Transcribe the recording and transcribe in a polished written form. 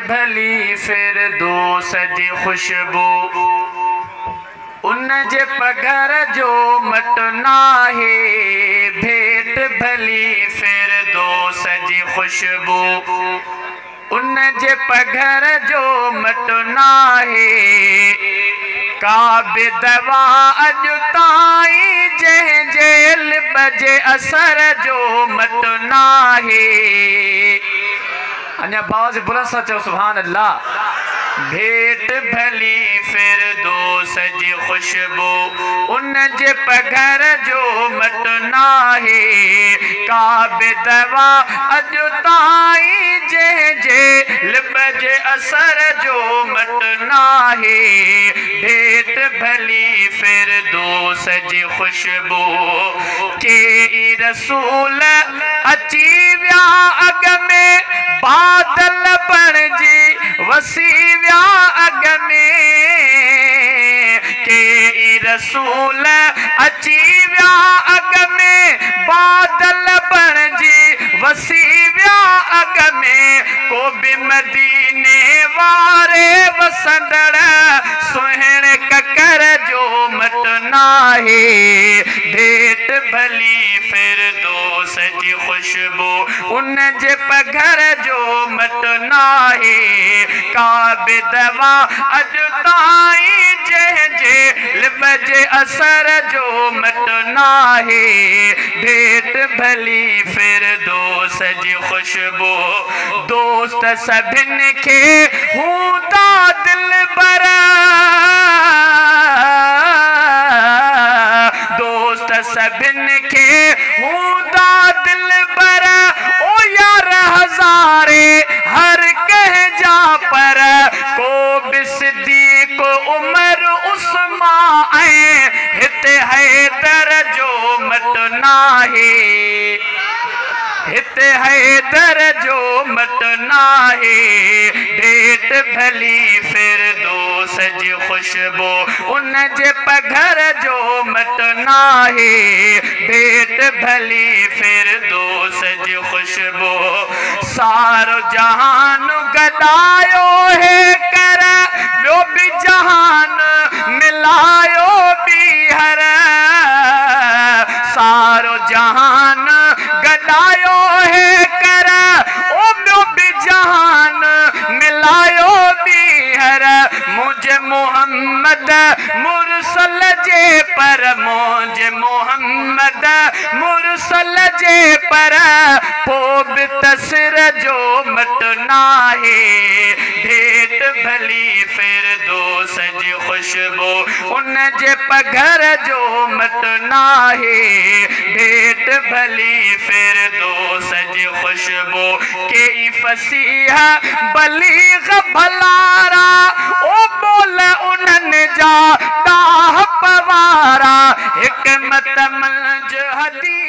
भली फिरदौस जी खुशबू, उन जे पघर जो मट नाहे। भेट भली फिरदौस जी खुशबू, उन जे पघर जो मट नाहे। का बि दवा अॼु ताईं जंहिंजे लिब जे असर जो मट नाहे। अञा बाज़ बुलंद सां चओ सुभान अल्लाह। भेट भली फिरदौस जी खुशबू, उन जे पघर जो मट नाहे। का बि दवा अॼु ताईं जंहिंजे लिब जे असर जो मट नाहे। भेट भली फिरदौस जी खुशबू, के रसूल अची विया अॻ में, बादल बणिजी वसी विया अॻ में। के रसूल अची विया अॻ में, बादल बणिजी वसी विया अॻ में। को बि मदीने वारे वसंदड़ सुहिणे ककर जो मट नाहे। भेट भली फिरदौस जी खुशबू, उन जे पघर जो मट नाहे। का बि दवा अॼु ताईं जंहिंजे लिब जे असर जो मट नाहे। भेट भली फिरदौस जी खुशबू, दोस्त सभिनि खे हूंदा दिलबर, दोस्त सभिनि खे हूंदा दिलबर। ओ यार हज़ारे हर कंहिंजा पर, को बि सिद्दीक़ उमर उस्मान ऐं हिते हैदर जो मट नाहे। हिते हैदर जो मट नाहे। भेट भली फिरदौस जी खुशबू, उन जे पघर जो मट नाहे। भेट भली फिरदौस जी खुशबू, सारो जहान गॾायो है कर, ॿियो बि जहान मिलायो ॿीहर। सारो जहान गॾायो है कर, ओ ॿियो बि जहान मिलायो ॿीहर। मुझे मोहम्मद मुरसल जे पर, मुझे मोहम्मद मुरसल जे पर, पोइ बि तस्र जो मट नाहे। भेट भली फिरदौस जी खुशबू, उन जे पघर जो मट नाहे। भेट भली फिरदौस जी खुशबू, के फसीह बलीग भलारा, ओ बोल उन्हनि जा डाह पवारा। हिकमत मंझ हदी